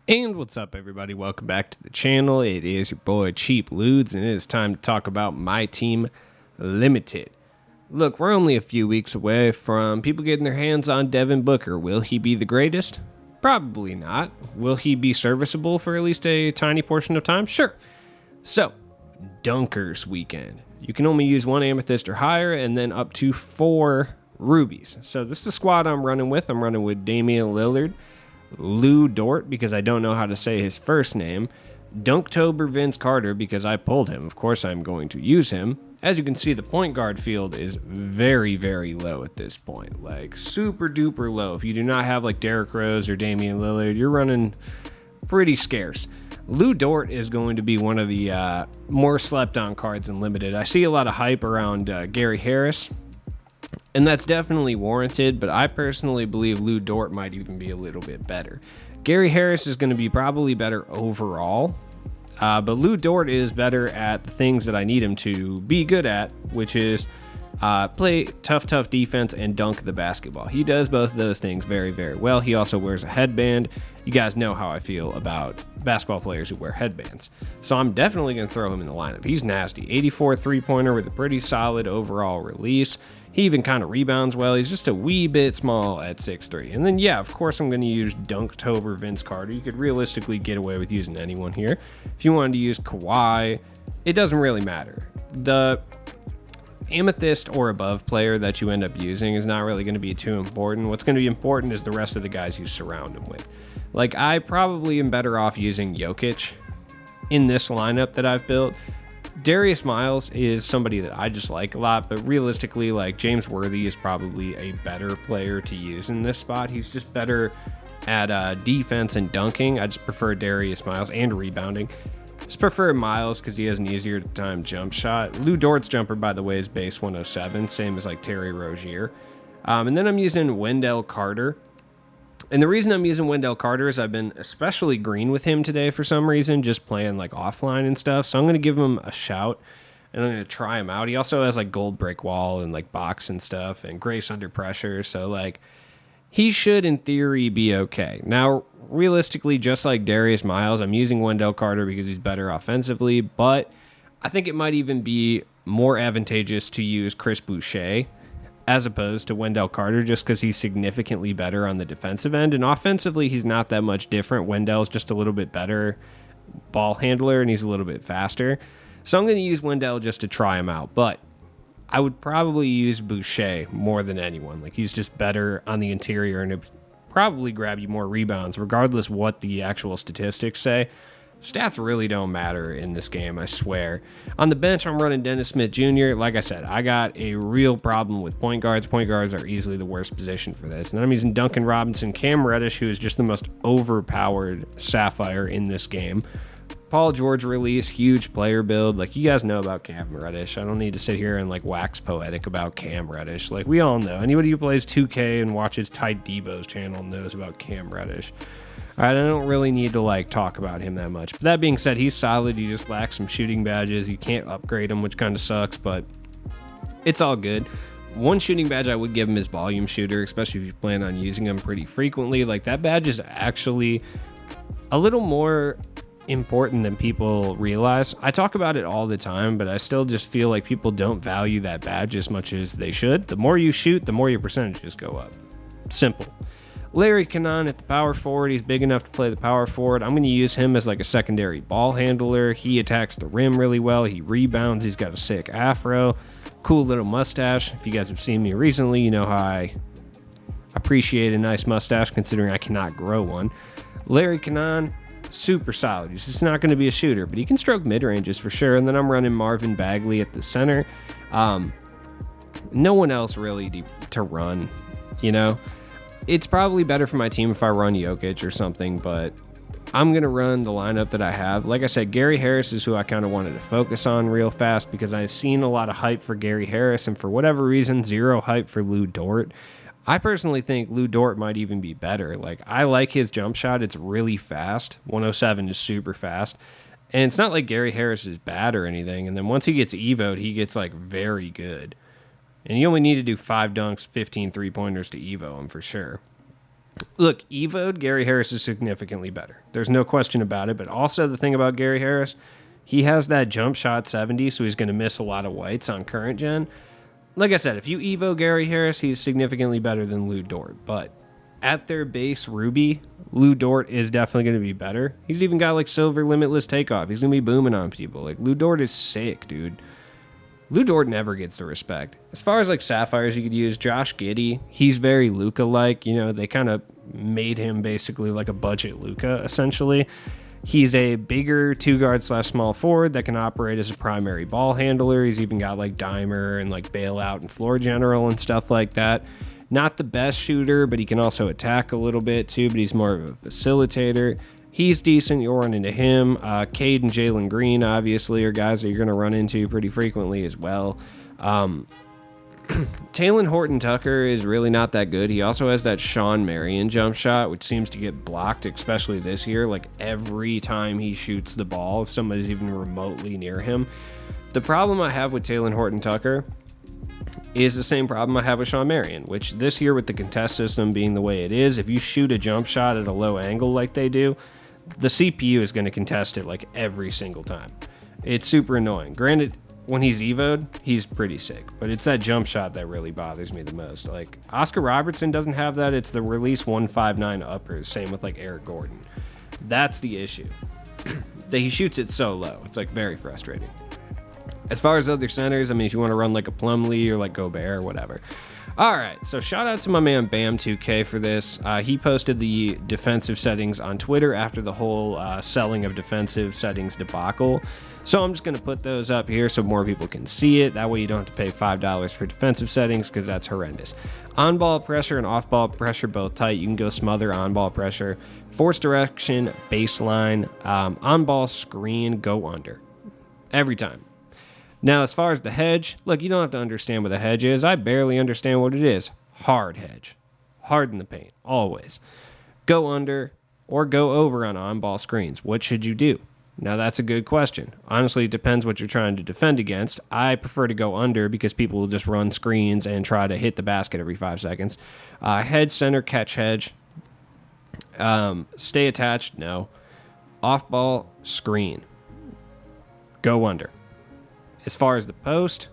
And what's up, everybody? Welcome back to the channel. It is your boy Cheap Ludes, and it is time to talk about My Team Limited. Look, we're only a few weeks away from people getting their hands on Devin Booker. Will he be the greatest? Probably not. Will he be serviceable for at least a tiny portion of time? Sure. So, Dunkers weekend. You can only use one amethyst or higher, and then up to 4 rubies. So this is the squad I'm running with. I'm running with Damian Lillard, Lou Dort, because I don't know how to say his first name, Dunktober Vince Carter, because I pulled him. Of course, I'm going to use him. As you can see, the point guard field is very, very low at this point. Like, super duper low. If you do not have, like, Derrick Rose or Damian Lillard, you're running pretty scarce. Lou Dort is going to be one of the more slept-on cards in Limited. I see a lot of hype around Gary Harris, and that's definitely warranted, but I personally believe Lou Dort might even be a little bit better. Gary Harris is going to be probably better overall, but Lou Dort is better at the things that I need him to be good at, which is play tough defense and dunk the basketball. He does both of those things very, very well. He also wears a headband. You guys know how I feel about basketball players who wear headbands. So I'm definitely going to throw him in the lineup. He's nasty. 84 three-pointer with a pretty solid overall release. He even kind of rebounds well. He's just a wee bit small at 6'3". And then, yeah, of course, I'm going to use Dunktober Vince Carter. You could realistically get away with using anyone here. If you wanted to use Kawhi, it doesn't really matter. The amethyst or above player that you end up using is not really going to be too important. What's going to be important is the rest of the guys you surround him with. Like, I probably am better off using Jokic in this lineup that I've built. Darius Miles is somebody that I just like a lot, but realistically, like, James Worthy is probably a better player to use in this spot. He's just better at defense and dunking. I just prefer Darius Miles, and rebounding. Just prefer Miles because he has an easier time jump shot. Lou Dort's jumper, by the way, is base 107, same as like Terry Rozier. And then I'm using Wendell Carter. And the reason I'm using Wendell Carter is I've been especially green with him today for some reason, just playing like offline and stuff. So I'm going to give him a shout, and I'm going to try him out. He also has like gold brick wall and like box and stuff, and grace under pressure. So like, he should in theory be okay. Now, realistically, just like Darius Miles, I'm using Wendell Carter because he's better offensively, but I think it might even be more advantageous to use Chris Boucher as opposed to Wendell Carter, just because he's significantly better on the defensive end. And offensively, he's not that much different. Wendell's just a little bit better ball handler, and he's a little bit faster. So I'm going to use Wendell just to try him out. But I would probably use Boucher more than anyone. Like, he's just better on the interior, and it'd probably grab you more rebounds, regardless what the actual statistics say. Stats really don't matter in this game, I swear. On the bench, I'm running Dennis Smith Jr. Like I said, I got a real problem with point guards. Point guards are easily the worst position for this. And then I'm using Duncan Robinson, Cam Reddish, who is just the most overpowered Sapphire in this game. Paul George release, huge player build. Like, you guys know about Cam Reddish. I don't need to sit here and like wax poetic about Cam Reddish. Like, we all know. Anybody who plays 2K and watches Ty Debo's channel knows about Cam Reddish. All right, I don't really need to like talk about him that much. But that being said, he's solid. He just lacks some shooting badges. You can't upgrade him, which kind of sucks, but it's all good. One shooting badge I would give him is volume shooter, especially if you plan on using him pretty frequently. Like, that badge is actually a little more important than people realize. I talk about it all the time, but I still just feel like people don't value that badge as much as they should. The more you shoot, the more your percentages go up. Simple. Larry Cannon at the power forward. He's big enough to play the power forward. I'm going to use him as like a secondary ball handler. He attacks the rim really well. He rebounds. He's got a sick afro. Cool little mustache. If you guys have seen me recently, you know how I appreciate a nice mustache, considering I cannot grow one. Larry Cannon, super solid. He's just not going to be a shooter, but he can stroke mid-ranges for sure. And then I'm running Marvin Bagley at the center. No one else really to run, you know? It's probably better for my team if I run Jokic or something, but I'm going to run the lineup that I have. Like I said, Gary Harris is who I kind of wanted to focus on real fast, because I've seen a lot of hype for Gary Harris, and for whatever reason, zero hype for Lou Dort. I personally think Lou Dort might even be better. Like, I like his jump shot. It's really fast. 107 is super fast. And it's not like Gary Harris is bad or anything. And then once he gets evoed, he gets like very good. And you only need to do 5 dunks, 15 three-pointers to evo him for sure. Look, Evo'd Gary Harris is significantly better. There's no question about it. But also the thing about Gary Harris, he has that jump shot 70, so he's going to miss a lot of whites on current gen. Like I said, if you Evo Gary Harris, he's significantly better than Lou Dort. But at their base Ruby, Lou Dort is definitely going to be better. He's even got like silver limitless takeoff. He's going to be booming on people. Like Lou Dort is sick, dude. Lou Dort never gets the respect. As far as like Sapphires you could use, Josh Giddey, he's very Luka-like. You know, they kind of made him basically like a budget Luka, essentially. He's a bigger 2-guard/small forward that can operate as a primary ball handler. He's even got like dimer and like bailout and floor general and stuff like that. Not the best shooter, but he can also attack a little bit too, but he's more of a facilitator. He's decent. You'll run into him. Cade and Jalen Green, obviously, are guys that you're going to run into pretty frequently as well. Talen Horton-Tucker is really not that good. He also has that Sean Marion jump shot, which seems to get blocked, especially this year. Like every time he shoots the ball, if somebody's even remotely near him. The problem I have with Talen Horton-Tucker is the same problem I have with Sean Marion, which this year with the contest system being the way it is, if you shoot a jump shot at a low angle like they do, the CPU is going to contest it like every single time. It's super annoying. Granted, when he's evoed, he's pretty sick, but it's that jump shot that really bothers me the most. Like Oscar Robertson doesn't have that. It's the release 159 uppers. Same with like Eric Gordon. That's the issue. That he shoots it so low. It's like very frustrating. As far as other centers, I mean, if you want to run like a Plumlee or like Gobert or whatever. All right, so shout out to my man Bam2K for this. He posted the defensive settings on Twitter after the whole selling of defensive settings debacle. So I'm just going to put those up here so more people can see it. That way you don't have to pay $5 for defensive settings because that's horrendous. On-ball pressure and off-ball pressure both tight. You can go smother on-ball pressure. Force direction, baseline, on-ball screen, go under. Every time. Now, as far as the hedge, look, you don't have to understand what a hedge is. I barely understand what it is. Hard hedge. Hard in the paint, always. Go under or go over on on-ball screens. What should you do? Now, that's a good question. Honestly, it depends what you're trying to defend against. I prefer to go under because people will just run screens and try to hit the basket every 5 seconds. Hedge, center, catch hedge. Stay attached, no. Off-ball, screen. Go under. As far as the post,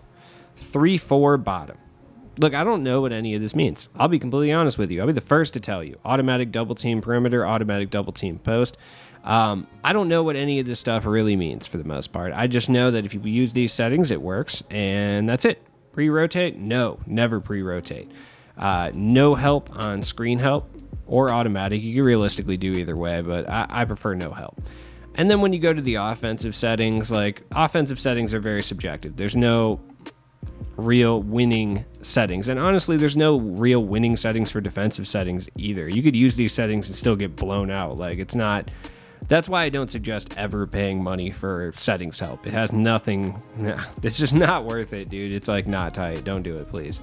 3-4 bottom. Look, I don't know what any of this means. I'll be completely honest with you. I'll be the first to tell you. Automatic double team perimeter, automatic double team post. I don't know what any of this stuff really means for the most part. I just know that if you use these settings, it works, and that's it. Pre-rotate? No, never pre-rotate. No help on screen help or automatic. You can realistically do either way, but I prefer no help. And then when you go to the offensive settings, like offensive settings are very subjective. There's no real winning settings. And honestly, there's no real winning settings for defensive settings either. You could use these settings and still get blown out. Like it's not, that's why I don't suggest ever paying money for settings help. It has nothing, it's just not worth it, dude. It's like not tight. Don't do it, please.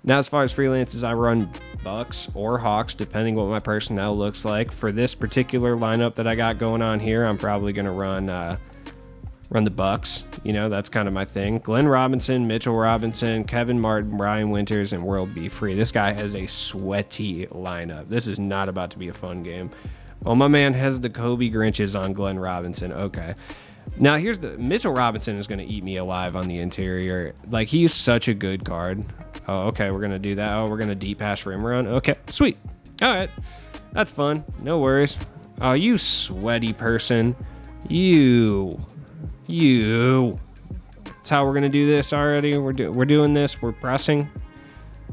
Now, as far as freelances, I run Bucks or Hawks, depending what my personnel looks like. For this particular lineup that I got going on here, I'm probably going to run the Bucks. You know, that's kind of my thing. Glenn Robinson, Mitchell Robinson, Kevin Martin, Brian Winters, and World Be Free. This guy has a sweaty lineup. This is not about to be a fun game. Oh, my man has the Kobe Grinches on Glenn Robinson. Okay. Now, here's the Mitchell Robinson is going to eat me alive on the interior. Like, he's such a good guard. Oh, okay, we're going to do that. Oh, we're going to deep pass rim run. Okay, sweet. All right. That's fun. No worries. Oh, you sweaty person. You. That's how we're going to do this already. We're doing this. We're pressing.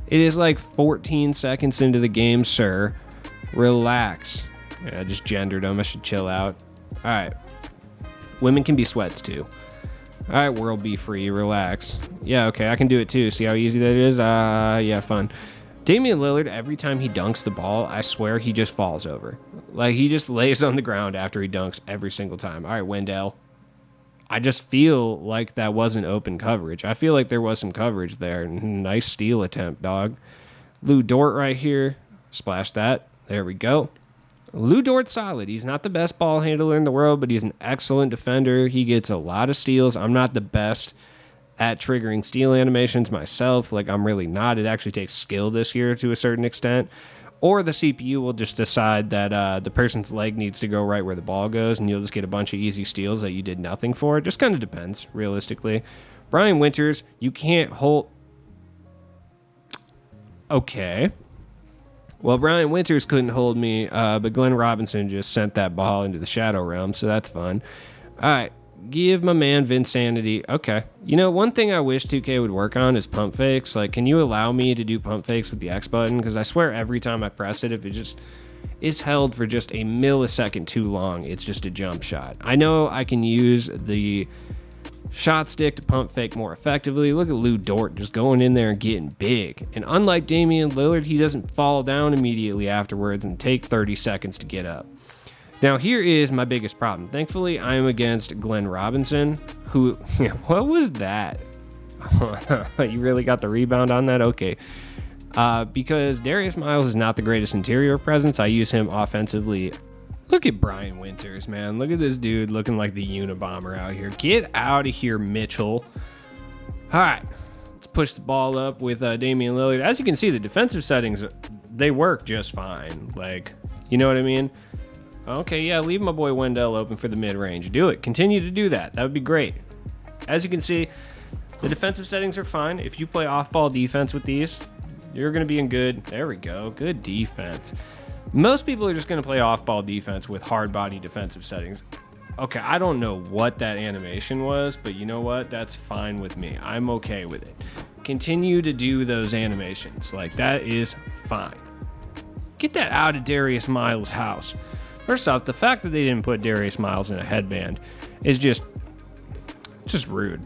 It is like 14 seconds into the game, sir. Relax. Yeah, I just gendered him. I should chill out. All right. Women can be sweats too. All right, World Be Free. Relax. Yeah, okay, I can do it too. See how easy that is? Yeah, fun. Damian Lillard, every time he dunks the ball, I swear he just falls over. Like, he just lays on the ground after he dunks every single time. All right, Wendell. I just feel like that wasn't open coverage. I feel like there was some coverage there. Nice steal attempt, dog. Lou Dort right here. Splash that. There we go. Lou Dort's solid. He's not the best ball handler in the world, but he's an excellent defender. He gets a lot of steals. I'm not the best at triggering steal animations myself. Like, I'm really not. It actually takes skill this year to a certain extent. Or the CPU will just decide that the person's leg needs to go right where the ball goes, and you'll just get a bunch of easy steals that you did nothing for. It just kind of depends, realistically. Brian Winters, you can't hold... Okay. Well, Brian Winters couldn't hold me, but Glenn Robinson just sent that ball into the Shadow Realm, so that's fun. All right. Give my man Vinsanity. Okay. You know, one thing I wish 2K would work on is pump fakes. Like, can you allow me to do pump fakes with the X button? Because I swear every time I press it, if it just is held for just a millisecond too long, it's just a jump shot. I know I can use the shot stick to pump fake more effectively. Look at Lou Dort just going in there and getting big. And unlike Damian Lillard, he doesn't fall down immediately afterwards and take 30 seconds to get up. Now, here is my biggest problem. Thankfully, I am against Glenn Robinson, who... What was that? You really got the rebound on that? Okay. Because Darius Miles is not the greatest interior presence. I use him offensively. Look at Brian Winters, man. Look at this dude looking like the Unabomber out here. Get out of here, Mitchell. All right. Let's push the ball up with Damian Lillard. As you can see, the defensive settings, they work just fine. Like, you know what I mean? Okay, yeah, leave my boy Wendell open for the mid-range. Do it. Continue to do that. That would be great. As you can see, the defensive settings are fine. If you play off-ball defense with these, you're going to be in good... There we go. Good defense. Most people are just going to play off-ball defense with hard-body defensive settings. Okay, I don't know what that animation was, but you know what? That's fine with me. I'm okay with it. Continue to do those animations. Like, that is fine. Get that out of Darius Miles' house. First off, the fact that they didn't put Darius Miles in a headband is just rude.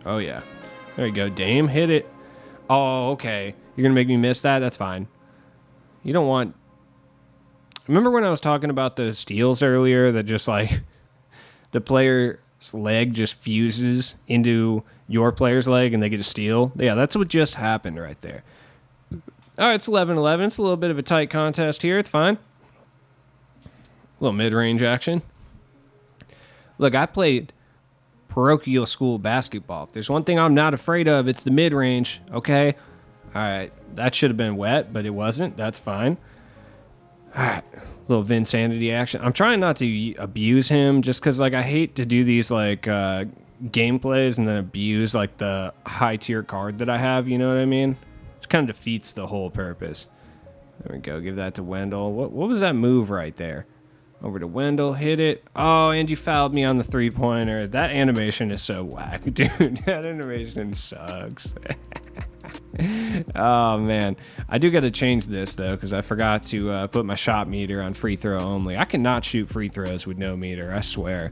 Oh, yeah. There you go. Dame, hit it. Oh, okay. You're going to make me miss that? That's fine. You don't want... Remember when I was talking about those steals earlier that just, like, the player's leg just fuses into your player's leg and they get a steal? Yeah, that's what just happened right there. All right, it's 11-11. It's a little bit of a tight contest here. It's fine. A little mid-range action. Look, I played parochial school basketball. If there's one thing I'm not afraid of, it's the mid-range, okay? All right, that should have been wet, but it wasn't. That's fine. All right, a little Vinsanity action. I'm trying not to abuse him just because, like, I hate to do these, like, gameplays and then abuse, like, the high-tier card that I have, you know what I mean? It kind of defeats the whole purpose. There we go. Give that to Wendell. What was that move right there? Over to Wendell, hit it. Oh, and you fouled me on the three-pointer. That animation is so whack, dude. That animation sucks. Oh, man. I do got to change this, though, because I forgot to put my shot meter on free throw only. I cannot shoot free throws with no meter, I swear.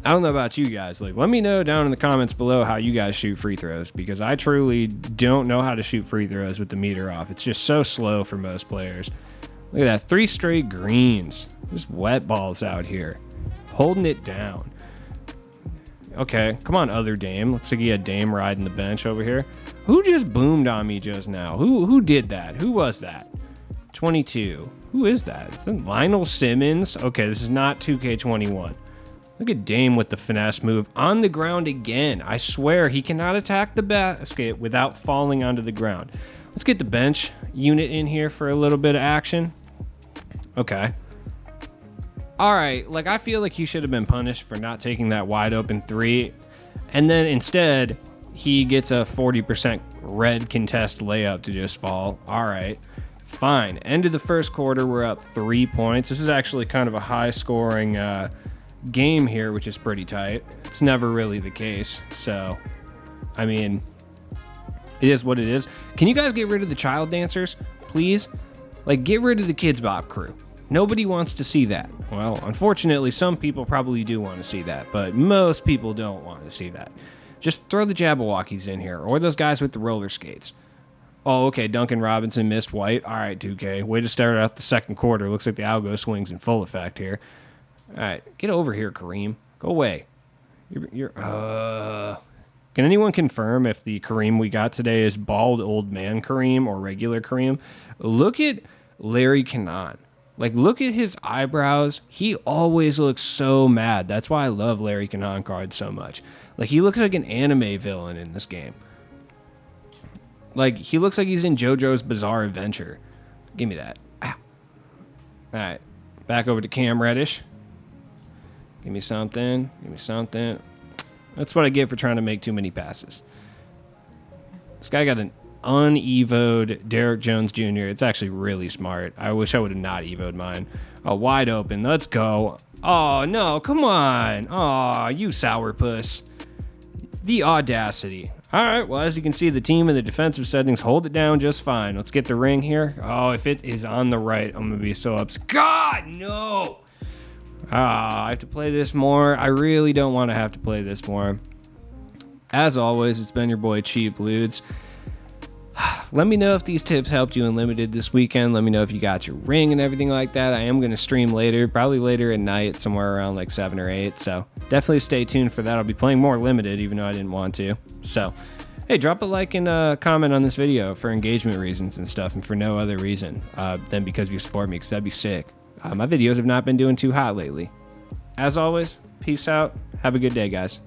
I don't know about you guys. Like, let me know down in the comments below how you guys shoot free throws, because I truly don't know how to shoot free throws with the meter off. It's just so slow for most players. Look at that. 3 straight greens. Just wet balls out here. Holding it down. Okay. Come on, other Dame. Looks like you had Dame riding the bench over here. Who just boomed on me just now? Who did that? Who was that? 22. Who is that? Is that Lionel Simmons? Okay, this is not 2K21. Look at Dame with the finesse move. On the ground again. I swear he cannot attack the basket without falling onto the ground. Let's get the bench unit in here for a little bit of action. Okay. All right, like, I feel like he should have been punished for not taking that wide open 3. And then instead, he gets a 40% red contest layup to just fall. All right, fine. End of the first quarter, we're up 3 points. This is actually kind of a high-scoring game here, which is pretty tight. It's never really the case. So, I mean, it is what it is. Can you guys get rid of the child dancers, please? Like, get rid of the Kids Bop crew. Nobody wants to see that. Well, unfortunately, some people probably do want to see that, but most people don't want to see that. Just throw the Jabberwockies in here, or those guys with the roller skates. Oh, okay, Duncan Robinson missed white. All right, 2K. Way to start out the second quarter. Looks like the algo swing's in full effect here. All right, get over here, Kareem. Go away. Can anyone confirm if the Kareem we got today is bald old man Kareem or regular Kareem? Look at Larry Cannon. Like, look at his eyebrows. He always looks so mad. That's why I love Larry Cannon cards so much. Like, he looks like an anime villain in this game. Like, he looks like he's in JoJo's Bizarre Adventure. Give me that. Ow. All right. Back over to Cam Reddish. Give me something. Give me something. That's what I get for trying to make too many passes. This guy got an unevoed Derek Jones Jr. It's actually really smart. I wish I would have not evoed mine. Oh, wide open. Let's go. Oh, no. Come on. Oh, you sourpuss. The audacity. All right, well, as you can see, the team in the defensive settings hold it down just fine. Let's get the ring here. Oh, if it is on the right, I'm going to be so upset. God, no! I have to play this more. I really don't want to have to play this more. As always, it's been your boy, Cheap Ludes. Let me know if these tips helped you in Limited this weekend. Let me know if you got your ring and everything like that. I am going to stream later, probably later at night, somewhere around like 7 or 8. So definitely stay tuned for that. I'll be playing more Limited, even though I didn't want to. So, hey, drop a like and a comment on this video for engagement reasons and stuff, and for no other reason than because you support me, because that'd be sick. My videos have not been doing too hot lately. As always, peace out. Have a good day, guys.